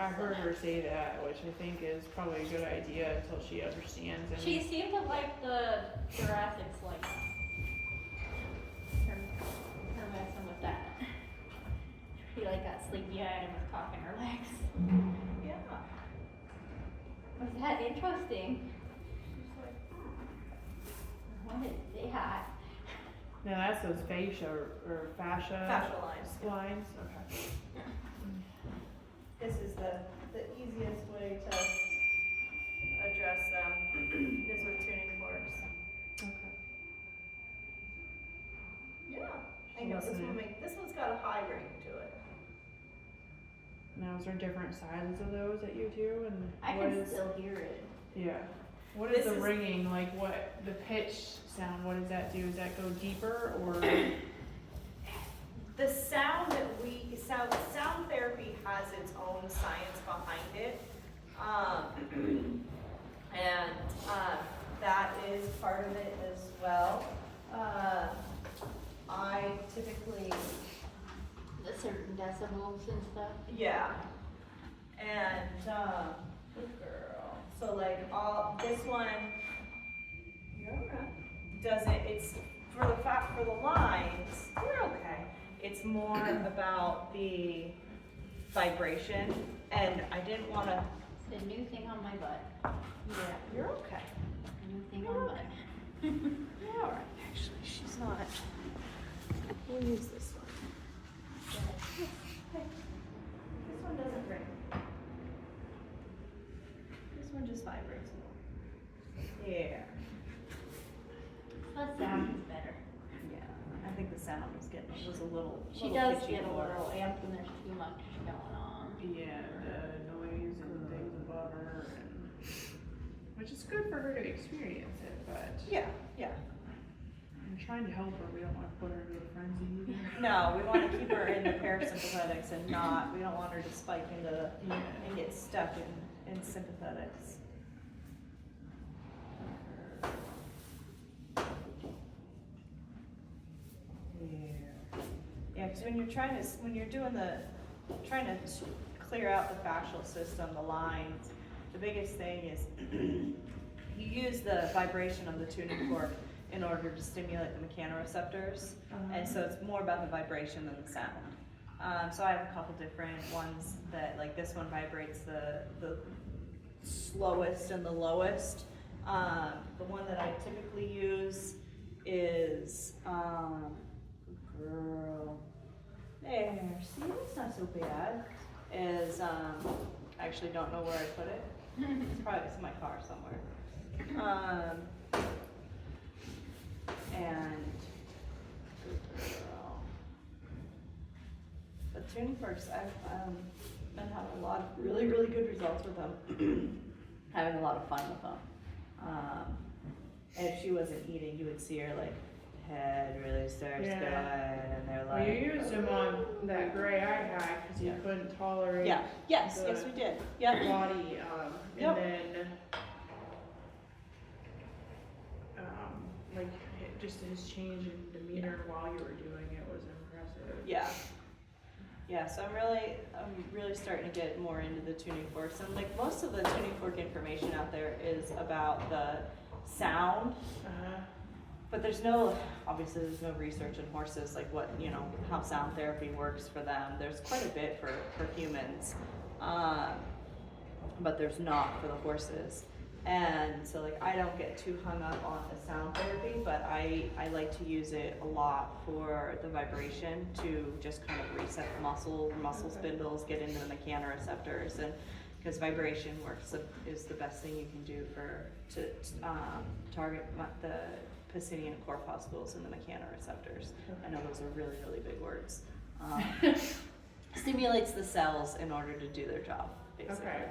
I heard her say that, which I think is probably a good idea until she understands. And She seemed to like the Jurassics like that. Her messing with that. He like got sleepy eyed and was cocking her legs. Yeah. Was that interesting? What is that? now that's those fascia or fascia Fascia lines. lines. Okay. This is the easiest way to address them is with tuning forks. Okay. Yeah. I know this one's got a high ring to it. Now, is there different sizes of those that you do, and I what can is? still hear it. Yeah. What is This the is- ringing like? What the pitch sound? What does that do? Does that go deeper or? The sound that sound therapy has its own science behind it, and that is part of it as well. I typically, The certain decibels and stuff. yeah, and good girl. So like this one, you're alright. Doesn't it's for the lines, you're okay. It's more about the vibration, and I didn't want to. It's a new thing on my butt. Yeah, you're okay. New thing on butt. You're all right. Actually, she's not. We'll use this one. Hey, this one doesn't ring. This one just vibrates more. Yeah. The sound is better. Yeah. I think the sound was a little. She little does pitchy get a for her. little amped when there's too much going on. Yeah, the noise and things above her, and, which is good for her to experience it, but Yeah, yeah. I'm trying to help her. We don't want to put her into a frenzy either. No, we want to keep her in the parasympathetics and not. We don't want her to spike into and get stuck in sympathetics. Yeah, because when you're trying to clear out the fascial system, the lines, the biggest thing is you use the vibration of the tuning fork in order to stimulate the mechanoreceptors, and so it's more about the vibration than the sound. So I have a couple different ones that, like this one vibrates the slowest and the lowest. The one that I typically use is good girl. There, see, that's not so bad. Is I actually don't know where I put it. It's probably in my car somewhere. And good girl. But tuning forks, I've been having a lot of really, really good results with them. Having a lot of fun with them. And if she wasn't eating, you would see her like head really starts going, and they're like. Well, you used them on that gray I had because you couldn't tolerate. Yeah. Yes. the Yes, we did. Yep. body, Yep. and then like just his change in demeanor while you were doing it was impressive. Yeah. Yeah, so I'm really starting to get more into the tuning forks, and like most of the tuning fork information out there is about the sound, but obviously there's no research in horses, like what, how sound therapy works for them. There's quite a bit for humans, but there's not for the horses. And so like I don't get too hung up on the sound therapy, but I like to use it a lot for the vibration to just kind of reset the muscle spindles, get into the mechanoreceptors, and because vibration works is the best thing you can do to target the Pacinian corpuscles and the mechanoreceptors. I know those are really, really big words. Stimulates the cells in order to do their job, basically. Okay.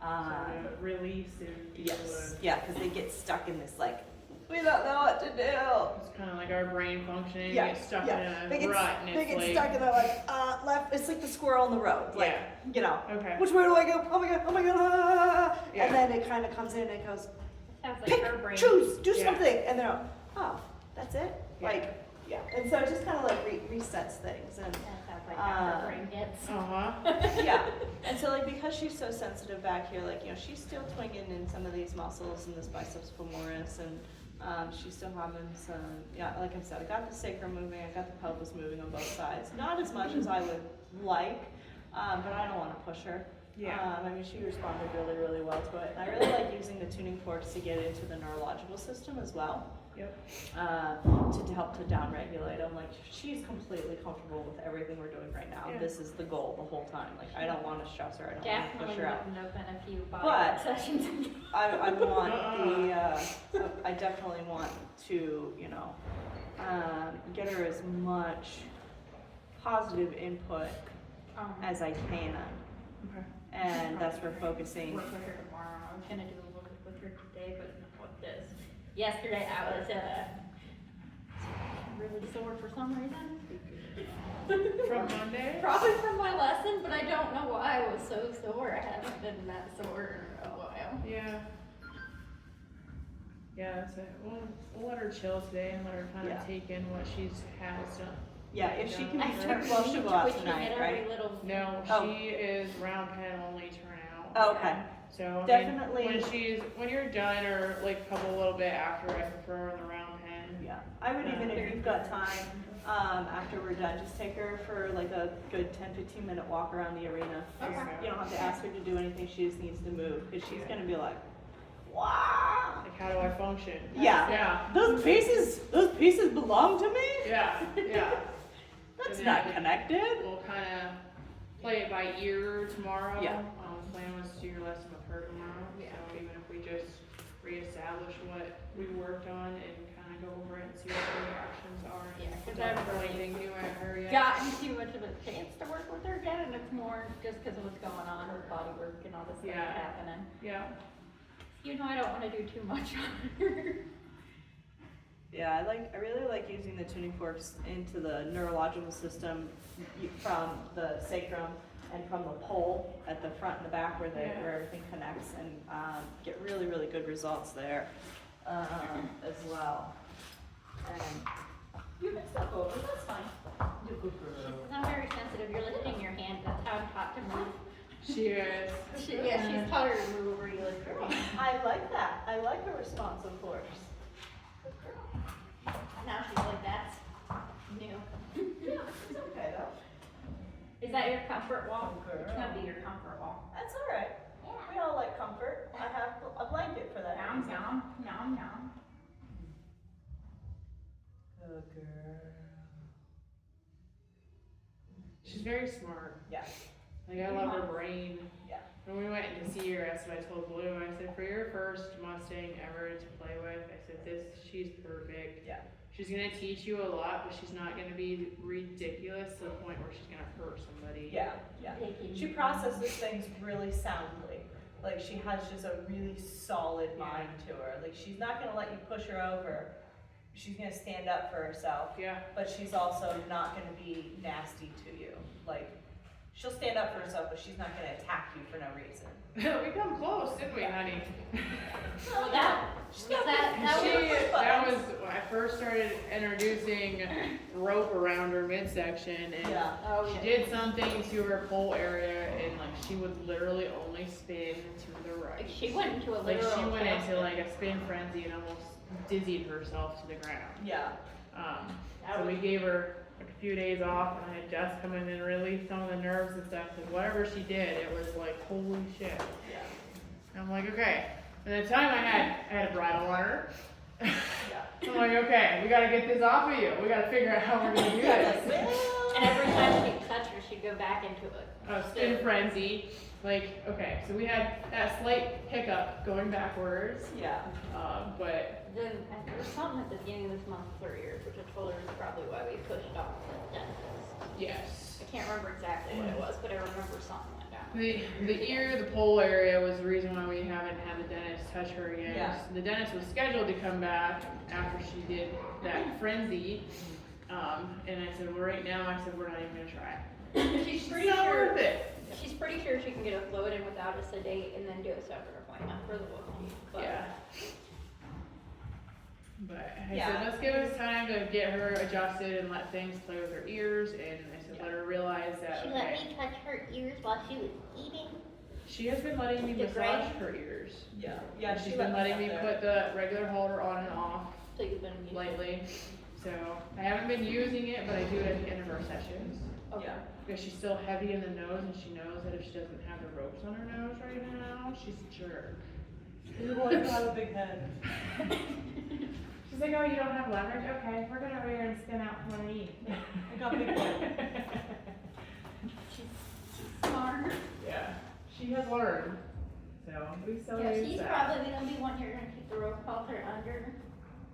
So to release and be able to, Yeah, because they get stuck in this like, we don't know what to do. it's kind of like our brain functioning. Yeah, You get stuck yeah. in a rut, and They it's get like, stuck and they're like, left. It's like the squirrel in the road. Like, Okay. which way do I go? Oh my god, oh my god. Ah. Yeah. And then it kind of comes in and it goes, Sounds like pick, her brain. choose, do Yeah. something. And they're like, oh, that's it? Yeah. Like, yeah. And so it just kind of like resets things. And That sounds like how her brain gets. Uh-huh. yeah. And so like because she's so sensitive back here, like, you know, she's still twinging in some of these muscles and this biceps femoris, and she's still having some, yeah, like I said, I got the sacrum moving, I got the pelvis moving on both sides. Not as much as I would like, but I don't want to push her. Yeah. I mean, she responded really, really well to it. And I really like using the tuning forks to get into the neurological system as well. Yep. To help to downregulate them. Like, she's completely comfortable with everything we're doing right now. Yeah. This is the goal the whole time. Like, I don't want to stress her, I don't want to push Definitely her out. wouldn't open a few body But- sessions. I want I definitely want to, you know, get her as much positive input as I can. Okay. And that's where focusing. Work with her tomorrow. I was gonna do a little with her today, but not with this. Yesterday I was really sore for some reason. From Monday? Probably from my lesson, but I don't know why I was so sore. I haven't been that sore in a while. Yeah. Yeah, so we'll let her chill today and let her kind of Yeah. take in what has done. Yeah, if she can I be started well, she'll go out twitching tonight, at right? every little. No, Oh. she is round pen only turnout. Oh, okay. So I mean, Definitely. when you're done or like a couple little bit after, I prefer her in the round pen. Yeah, I would even, if you've got time, after we're done, just take her for like a good 10-15 minute walk around the arena. Okay. You don't have to ask her to do anything, she just needs to move, because she's gonna be like, wow. Like, how do I function? Yeah. Yeah. Those pieces belong to me? Yeah. Yeah. That's And not then connected. We'll kind of play it by ear tomorrow. Yeah. Plan was to do your lesson with her tomorrow. Yeah. So even if we just reestablish what we worked on and kind of go over it and see what the reactions are. Yeah, 'cause Don't I haven't throw really anything new at her yet. Gotten too much of a chance to work with her again, and it's more just because of what's going on with body work and all this stuff Yeah. happening. Yeah. You know, I don't want to do too much on her. Yeah, I really like using the tuning forks into the neurological system from the sacrum and from the pole at the front and the back where Yeah. where everything connects, and get really, really good results there as well. And you can step over, that's fine. You're a good girl. She's not very sensitive. You're lifting your hand. That's how I'm taught to move. She is. She's taught her to move over. You lift your hand. I like that. I like a responsive horse. Good girl. Now she's like, that's new. Yeah, it's okay though. Is that your comfort wall? Good It's girl. gonna be your comfort wall. That's all right. We all like comfort. I have a blanket for that. Nom nom nom nom. Good girl. She's very smart. Yeah. Like, I love her brain. Yeah. When we went to see her, that's what I told Blue. I said, for your first Mustang ever to play with, I said, she's perfect. Yeah. She's gonna teach you a lot, but she's not gonna be ridiculous to the point where she's gonna hurt somebody. Yeah, yeah. She processes things really soundly. Like, she has just a really solid mind to her. Like, she's not gonna let you push her over. She's gonna stand up for herself, Yeah. but she's also not gonna be nasty to you. Like, she'll stand up for herself, but she's not gonna attack you for no reason. We come close, didn't we, honey? Well, that That was when I first started introducing rope around her midsection, and Yeah. Oh, she yeah. did something to her pole area, and like she would literally only spin to the right. Like, she went into a Like literal. she went into tailspin. like a spin frenzy and almost dizzied herself to the ground. Yeah. So we gave her like a few days off, and I had Jess come in and relieve some of the nerves and stuff, because whatever she did, it was like, holy shit. Yeah. And I'm like, okay. And the time I had a bridle on her. Yeah. I'm like, okay, we gotta get this off of you. We gotta figure out how we're gonna do this. And every time she'd touch her, she'd go back into it. Spin frenzy. Like, okay, so we had that slight hiccup going backwards, Yeah. but Then there was something at the beginning of this month with her ears, which I told her is probably why we pushed off the dentist. yes. I can't remember exactly what it was, but I remember something like that. The ear, the pole area was the reason why we haven't had the dentist touch her again. Yeah. The dentist was scheduled to come back after she did that frenzy. And I said, well, right now, I said, we're not even gonna try. She's It's pretty not sure. worth it. She's pretty sure she can get a fluid in without a sedate and then do a separate appointment for the woman. Yeah. But I Yeah. said, let's give us time to get her adjusted and let things play with her ears. And I said, let her realize that, She okay, let me touch her ears while she was eating. She has been letting me The massage gray? her ears. Yeah. Yeah, She's been letting me put the regular holder on and off So you've been using lately. So I haven't been using it, but I do it at the end of our sessions. Okay. Yeah. Because she's still heavy in the nose and she knows that if she doesn't have the ropes on her nose right now, she's a jerk. You want to have a big head. She's like, oh, you don't have leverage? Okay, we're gonna over here and spin out from underneath. I got big head. She's smart. Yeah, she has learned. So we still Yeah, use she's that. probably gonna be one you're gonna keep the rope halter under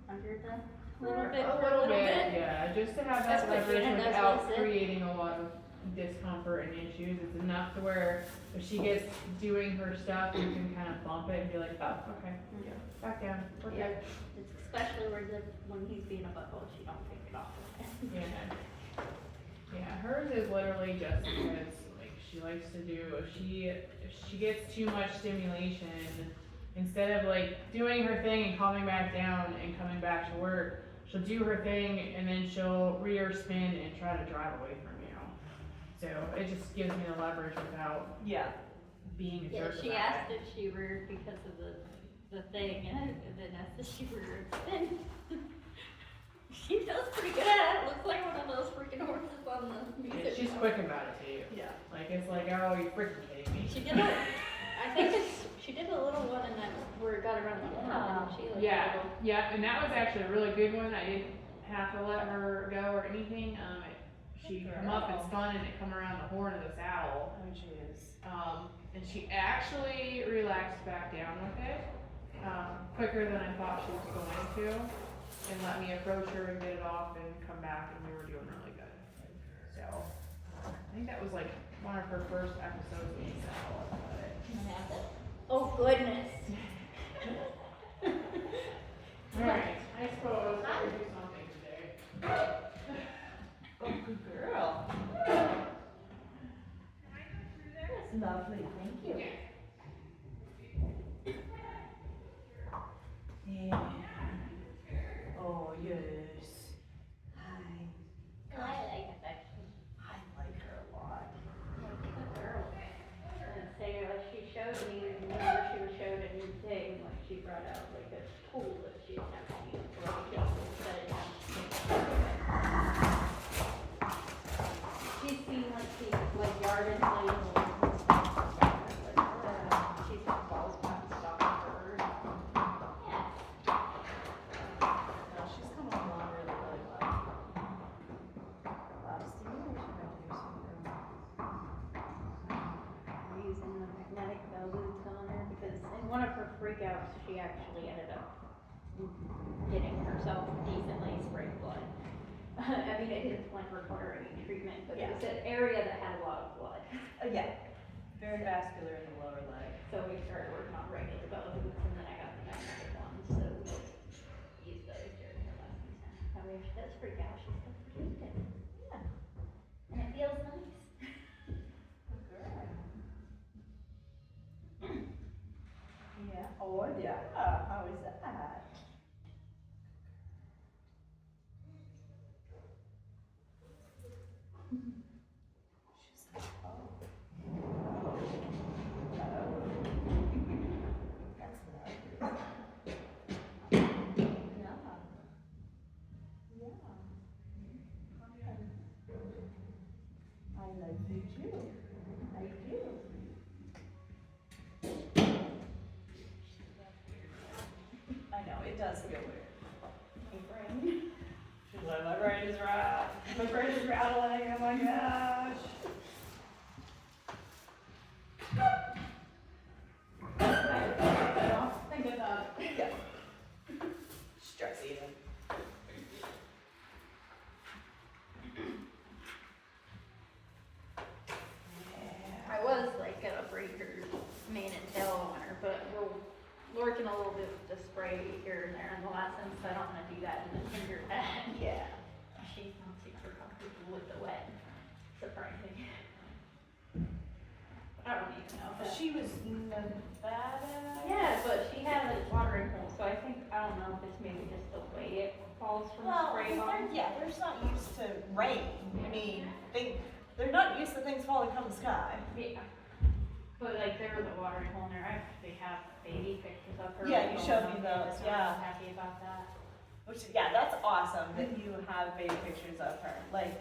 the little bit A for a little bit. yeah, just to have That's that what leverage Shannon does without with it. creating a lot of discomfort and issues. It's enough to where if she gets doing her stuff, you can kind of bump it and be like, oh, okay, Yeah. back down, we're Yeah. good. It's especially where when he's being a butthole, she don't take it off. Yeah. Yeah, hers is literally just because like she likes to do if she gets too much stimulation, instead of like doing her thing and calming back down and coming back to work, she'll do her thing and then she'll rear spin and try to drive away from you. So it just gives me the leverage without Yeah. being a Yeah, jerk she about asked it. if she reared because of the thing, and then asked if she reared spin. She does pretty good at it. Looks like one of those freaking horses on the Yeah, music. she's video. quick about it too. Yeah. Like it's like, oh, you're freaking kidding me. She did I think she did a little one, and that where it got around the horn. And she like Yeah, a little, yeah, and that was actually a really good one. I didn't have to let her go or anything. She come up and spun and it come around the horn of the saddle. Oh, jeez. And she actually relaxed back down with it, quicker than I thought she was going to, and let me approach her and get it off and come back, and we were doing really good. So, I think that was like one of her first episodes in the saddle. oh goodness. Alright, I suppose I would do something today. Oh, good girl. That's lovely, thank you. Yeah. Oh, yes. Hi. I like it actually. I like her a lot. Good girl. And say she showed me, remember she was showed a new thing, like she brought out like a tool that she'd never used for like just set it down. She's seen like these like yard inflatable and stuff. She's got balls back and stuff for her. Yeah. No, she's coming along really, really well. Stimulation right there, so We're using the magnetic boots on her because in one of her freakouts, she actually ended up getting herself decently sprayed blood. I mean, it didn't like require any treatment, but it was an area that had a lot of blood. yeah, very vascular in the lower leg. So we started working on regular belly boots, and then I got the magnetic ones, so we used those during her lessons. I mean, if she does freak out, she's still protected. Yeah. And it feels nice. Good girl. Yeah. Oh, yeah. How is that? She's like, oh. Oh. That's lovely. Yeah. Yeah. I like you too. I do. I know, it does feel weird. Hey, brain. She's like, my brain is my brain is rattling, oh my gosh. Think about it. Yeah. Stress eating. I was like gonna break her mane and tail on her, but we're working a little bit with the spray here and there in the lessons, so I don't wanna do that and then hinder that. Yeah. She's not super comfortable with the wet, surprising. I don't even know if that. She was Nevada? Yeah, but she had a watering hole, so I think, I don't know if it's maybe just the way it falls from the Well, spray on. they're just not used to rain. I mean, they're not used to things falling from the sky. Yeah. But like there was a watering hole in there, I actually have baby pictures of her. Yeah, you going showed up me there, those, so yeah. I'm happy about that. Which, yeah, that's awesome that you have baby pictures of her. Like,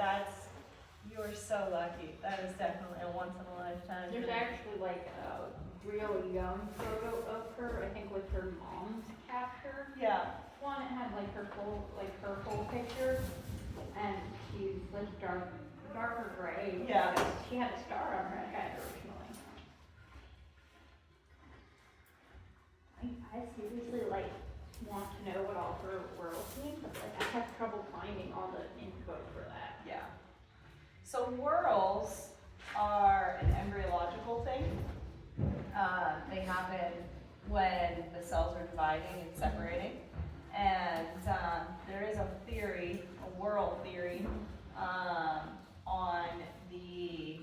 you're so lucky. That is definitely a once in a lifetime There's thing. actually like a real young photo of her, I think with her mom's capture. Yeah, One, it had like her full picture, and she's like darker gray. Yeah. because She had a star on her head originally. I seriously like want to know what all her world means, but like I have trouble finding all the info for that. yeah. So whorls are an embryological thing. They happen when the cells are dividing and separating. And there is a theory, a whorl theory, on the,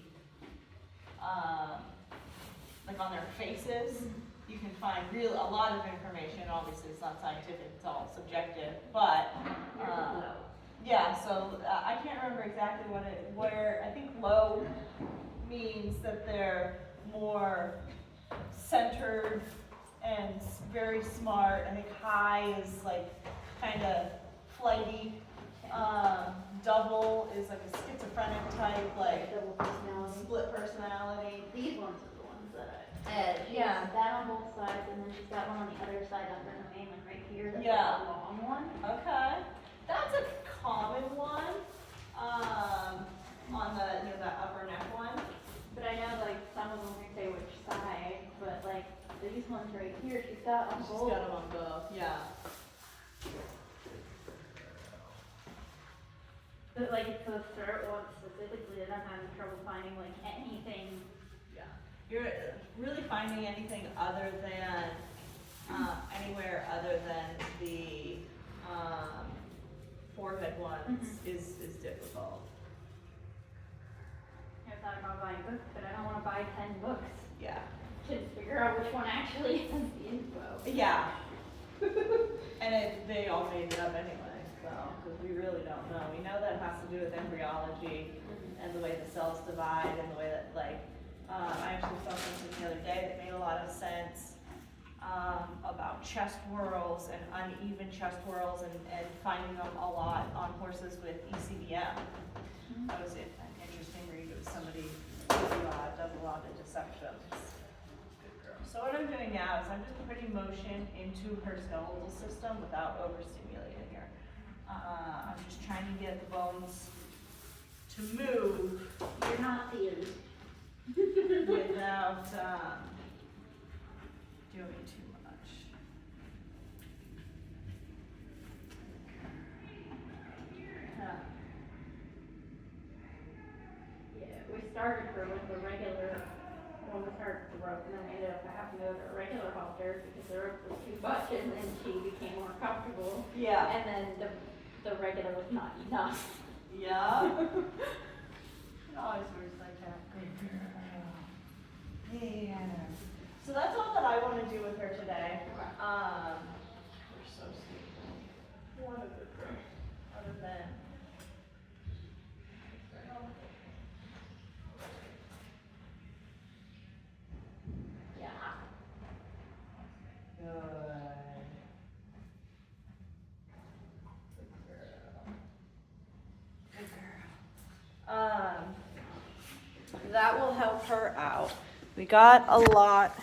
like on their faces. You can find a lot of information. Obviously, it's not scientific; it's all subjective. But yeah, so I can't remember exactly where. I think low means that they're more centered and very smart. I think high is like kind of flighty. Double is like a schizophrenic type, like Double personality. split personality. These ones are the ones that Yeah. that on both sides, and then she's got one on the other side under her name, and right here, that's Yeah. like a long one. Okay. That's a common one. On the that upper neck one. But I know like some of them can say which side, but like these ones right here, she's got on She's both. got them on both. Yeah. But like it's the throat one specifically that I'm having trouble finding like anything. Yeah. You're really finding anything other than anywhere other than the forehead ones is difficult. I thought about buying books, but I don't want to buy 10 books Yeah. to figure out which one actually has the info. Yeah. And they all made it up anyway, so, because we really don't know. We know that it has to do with embryology and the way the cells divide and the way that, like, I actually saw something the other day that made a lot of sense about chest whorls and uneven chest whorls and finding them a lot on horses with ECBM. That was an interesting read. It was somebody who does a lot of dissections. So what I'm doing now is I'm just putting motion into her skeletal system without overstimulating her. I'm just trying to get the bones to move You're not feeling. without doing too much. Yeah, we started her with the regular, when we started the rope, and then we ended up having to go to a regular halter because the rope was too much, and then she became more comfortable. Yeah. And then the regular was not enough. Yeah. It always works like that. Good girl. Yeah. So that's all that I want to do with her today. We're so sweet. What a good girl. Other than. Yeah. Good. Good girl. That will help her out. We got a lot